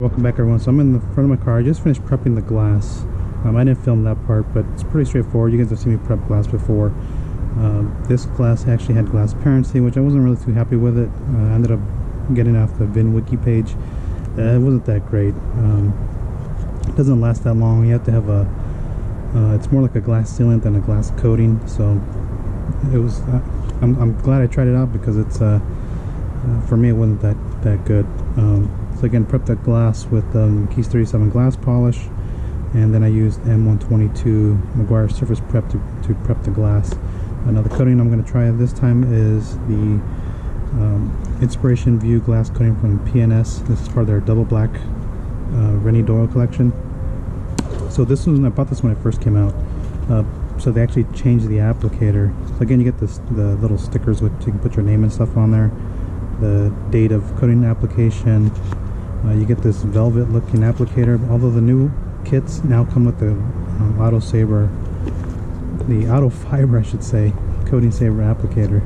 Welcome back, everyone. So I'm in the front of my car. I just finished prepping the glass. I didn't film that part, but it's pretty straightforward. You guys have seen me prep glass before. This glass actually had glass parency, which I wasn't really too happy with it. I ended up getting off the VIN wiki page. It wasn't that great. It doesn't last that long. You have to have it's more like a glass sealant than a glass coating. So it was. I'm glad I tried it out because it's for me it wasn't that good. So again, prep that glass with Keys 37 glass polish, and then I used M122 Meguiar surface prep to prep the glass. Now the coating I'm going to try this time is the INSPIRATIONVUE Glass Coating from P&S. This is part of their double black Rennie Doyle collection. So this one, I bought this when it first came out. So they actually changed the applicator. So again, you get the little stickers which you can put your name and stuff on there, the date of coating application. You get this velvet looking applicator, although the new kits now come with the auto fiber I should say, coating saver applicator.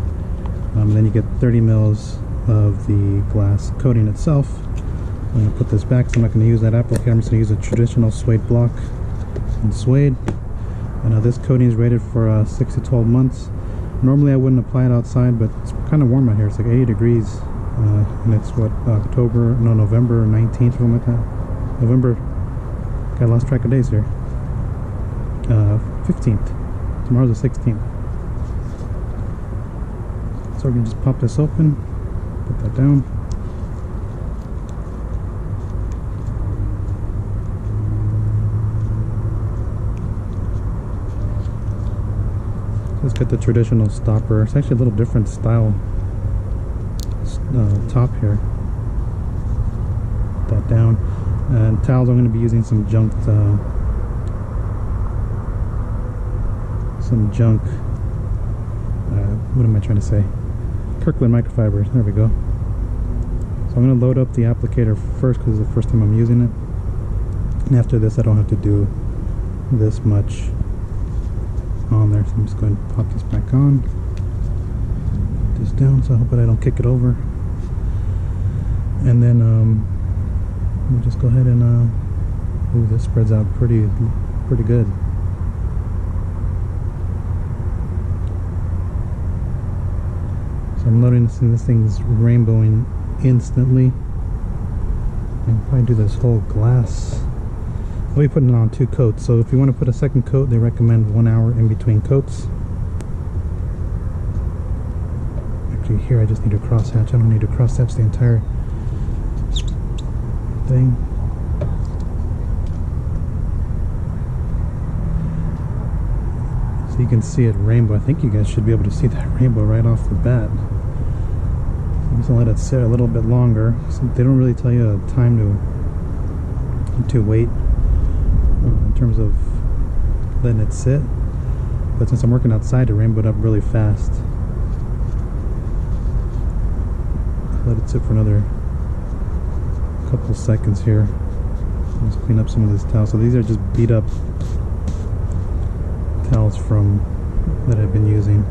Then you get 30 mils of the glass coating itself. I'm going to put this back, so I'm not going to use that applicator. I'm just going to use a traditional suede block and suede. And this coating is rated for 6 to 12 months. Normally I wouldn't apply it outside, but it's kind of warm out here. It's like 80 degrees. And it's what, November 19th, something like that. November, I lost track of days here. 15th. Tomorrow's the 16th. So we're gonna just pop this open, put that down. Let's get the traditional stopper. It's actually a little different style. Top here. Put that down. And towels, I'm going to be using some junked what am I trying to say? Kirkland microfibers. There we go. So I'm going to load up the applicator first because it's the first time I'm using it. And after this I don't have to do this much on there. So I'm just going to pop this back on. Put this down so I hope that I don't kick it over. And then we'll just go ahead and ooh, this spreads out pretty good. So I'm noticing this thing's rainbowing instantly. And probably do this whole glass. I'll be putting it on 2 coats. So if you want to put a second coat, they recommend 1 hour in between coats. Actually, here I just need a crosshatch. I don't need to crosshatch the entire thing. So you can see it rainbow. I think you guys should be able to see that rainbow right off the bat. I'm just gonna let it sit a little bit longer. So they don't really tell you a time to wait in terms of letting it sit. But since I'm working outside, it rainbowed up really fast. Let it sit for another couple seconds here. Let's clean up some of this towel. So these are just beat up towels that I've been using.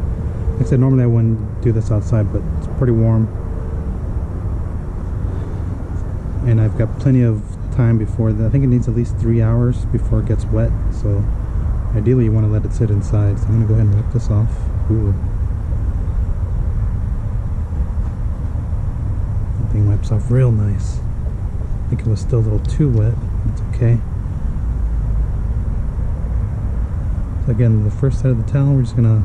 Like I said, normally I wouldn't do this outside, but it's pretty warm. And I've got plenty of time before that. I think it needs at least 3 hours before it gets wet. So ideally you want to let it sit inside. So I'm going to go ahead and rip this off. Ooh. That thing wipes off real nice. I think it was still a little too wet. It's okay. So again, the first side of the towel, we're just gonna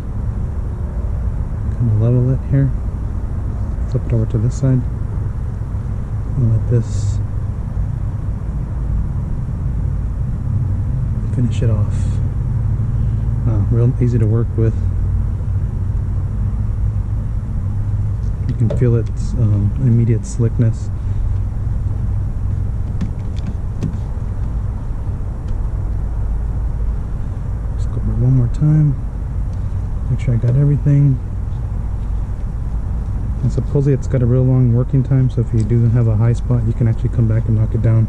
kind of level it here. Flip it over to this side. And let this finish it off. Real easy to work with. You can feel its immediate slickness. One more time, make sure I got everything. And supposedly it's got a real long working time, so if you do have a high spot, you can actually come back and knock it down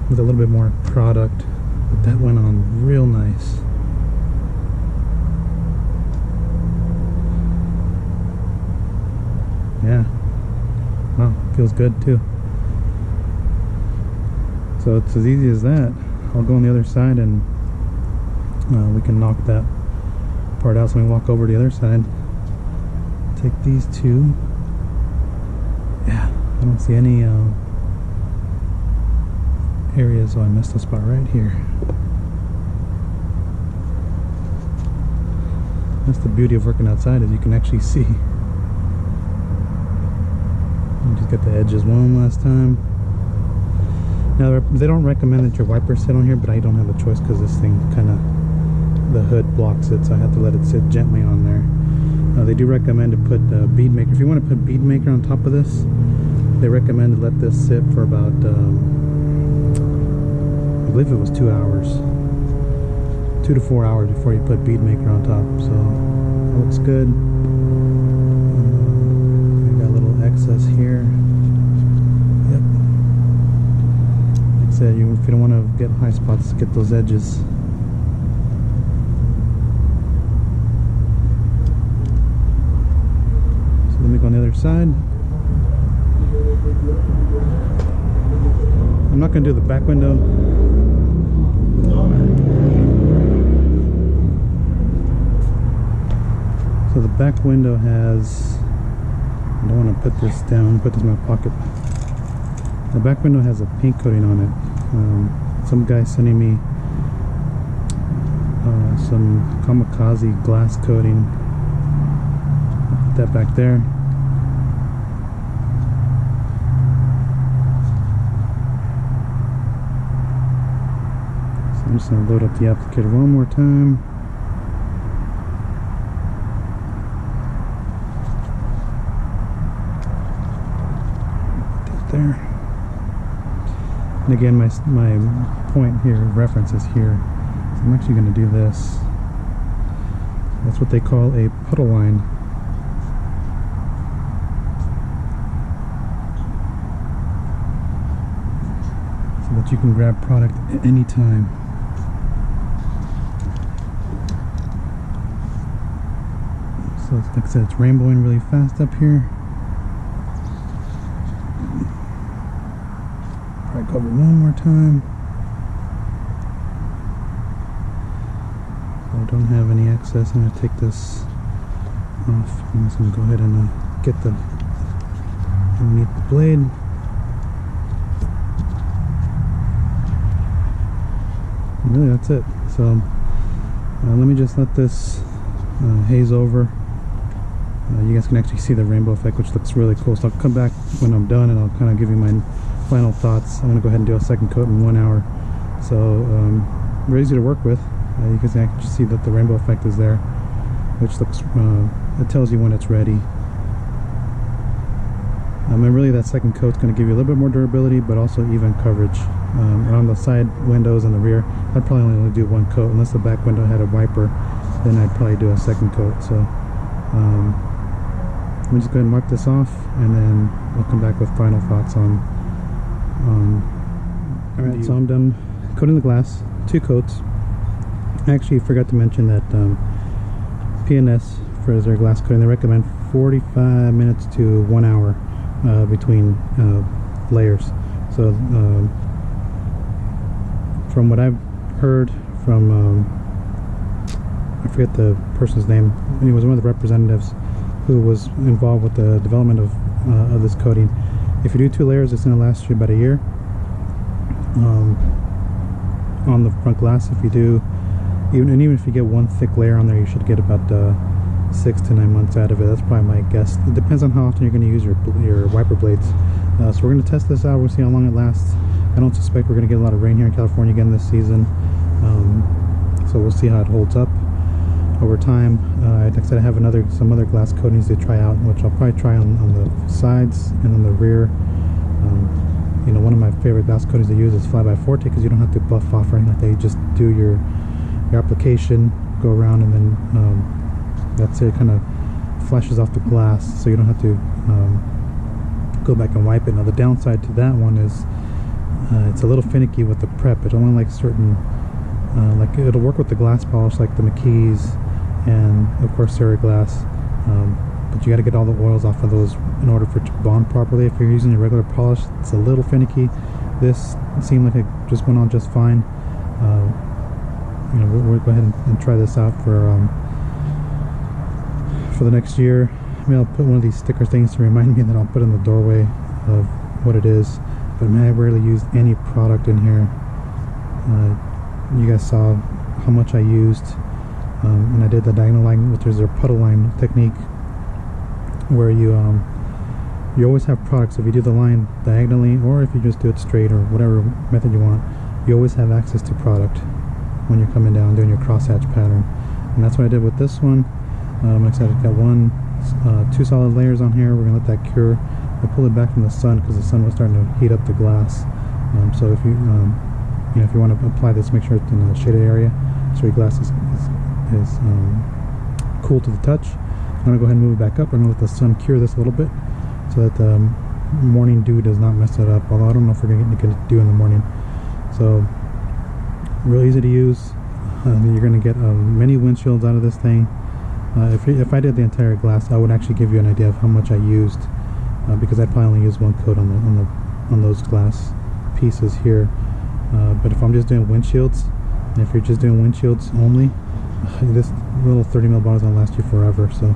with a little bit more product. But that went on real nice. Yeah, wow, feels good too. So it's as easy as that. I'll go on the other side and we can knock that part out. So we walk over to the other side. Take these two. Yeah, I don't see any areas. Oh, I missed a spot right here. That's the beauty of working outside, is you can actually see. You just get the edges one last time. Now they don't recommend that your wipers sit on here, but I don't have a choice because this thing kind of, the hood blocks it, so I have to let it sit gently on there. They do recommend to put bead maker. If you want to put bead maker on top of this, they recommend to let this sit for about I believe it was 2 hours, 2 to 4 hours before you put bead maker on top. So that looks good. I got a little excess here. Yep. Like I said, if you don't want to get high spots, get those edges. So let me go on the other side. I'm not going to do the back window. So the back window has, I don't want to put this down, put this in my pocket. The back window has a paint coating on it. Some guy sending me some kamikaze glass coating. Put that back there. So I'm just going to load up the applicator one more time. There. And again, my point here, reference is here. So I'm actually going to do this. That's what they call a puddle line. So that you can grab product at any time. So like I said, it's rainbowing really fast up here. Cover one more time. So I don't have any excess. I'm going to take this off. I'm just going to go ahead and get the underneath the blade. And really, that's it. So let me just let this haze over. You guys can actually see the rainbow effect, which looks really cool. So I'll come back when I'm done and I'll kind of give you my final thoughts. I'm going to go ahead and do a second coat in 1 hour. So very easy to work with. You can actually see that the rainbow effect is there, which looks, it tells you when it's ready. And really that second coat's going to give you a little bit more durability, but also even coverage. And on the side windows and the rear, I'd probably only do one coat. Unless the back window had a wiper, then I'd probably do a second coat. So let me just go ahead and wipe this off, and then I'll come back with final thoughts on alright, so I'm done coating the glass, 2 coats. I actually forgot to mention that P&S, for their glass coating, they recommend 45 minutes to 1 hour between layers. So from what I've heard from I forget the person's name, and he was one of the representatives who was involved with the development of this coating. If you do 2 layers, it's going to last you about a year on the front glass. If you do, even if you get 1 thick layer on there, you should get about 6 to 9 months out of it. That's probably my guess. It depends on how often you're going to use your wiper blades. So we're going to test this out. We'll see how long it lasts. I don't suspect we're going to get a lot of rain here in California again this season. So we'll see how it holds up over time. Like I said, I have some other glass coatings to try out, which I'll probably try on the sides and on the rear. You know, one of my favorite glass coatings to use is Fly-By Forte, because you don't have to buff off or anything like that. You just do your application, go around, and then that's it. It kind of flashes off the glass, so you don't have to go back and wipe it. Now the downside to that one is it's a little finicky with the prep. It only likes certain, like it'll work with the glass polish like the McKee's and of course Ceraglass, but you got to get all the oils off of those in order for it to bond properly. If you're using a regular polish, it's a little finicky. This seemed like it just went on just fine. You know, we'll go ahead and try this out for the next year. Maybe I'll put one of these sticker things to remind me that I'll put in the doorway of what it is. But man, I rarely used any product in here. You guys saw how much I used when I did the diagonal line, which is their puddle line technique, where you always have products. If you do the line diagonally, or if you just do it straight, or whatever method you want, you always have access to product when you're coming down doing your crosshatch pattern. And that's what I did with this one. Like I said, I've got two solid layers on here. We're gonna let that cure. I pulled it back from the sun because the sun was starting to heat up the glass. So if you you know, if you want to apply this, make sure it's in a shaded area so your glass is cool to the touch. I'm gonna go ahead and move it back up. I'm gonna let the sun cure this a little bit so that the morning dew does not mess it up. Although I don't know if we're gonna get dew in the morning. So real easy to use. You're gonna get many windshields out of this thing. If I did the entire glass, I would actually give you an idea of how much I used, because I'd probably only use one coat on those glass pieces here. But if I'm just doing windshields, and if you're just doing windshields only, this little 30 ml bottle is gonna last you forever. So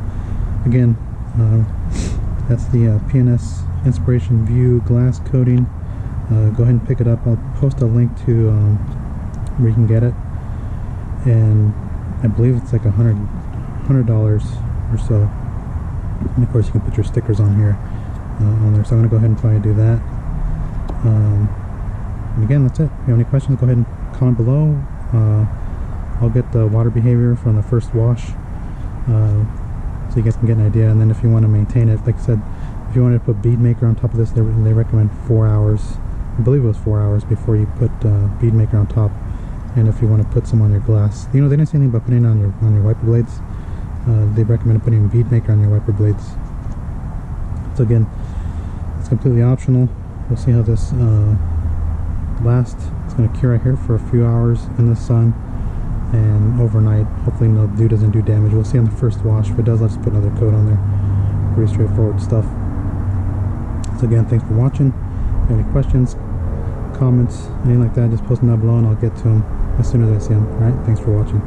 again, that's the P&SInspirationVUE Glass Coating. Go ahead and pick it up. I'll post a link to where you can get it, and I believe it's like $100 or so. And of course, you can put your stickers on here on there. So I'm gonna go ahead and try to do that. And again, that's it. If you have any questions, go ahead and comment below. I'll get the water behavior from the first wash, so you guys can get an idea. And then if you want to maintain it, like I said, if you wanted to put bead maker on top of this, they recommend 4 hours. I believe it was 4 hours before you put bead maker on top. And if you want to put some on your glass, you know, they didn't say anything about putting it on your wiper blades. They recommend putting bead maker on your wiper blades. So again, it's completely optional. We'll see how this lasts. It's going to cure right here for a few hours in the sun and overnight. Hopefully no dew doesn't do damage. We'll see on the first wash. If it does, let's put another coat on there. Pretty straightforward stuff. So again, thanks for watching. If you have any questions, comments, anything like that, just post them down below and I'll get to them as soon as I see them. Alright, thanks for watching.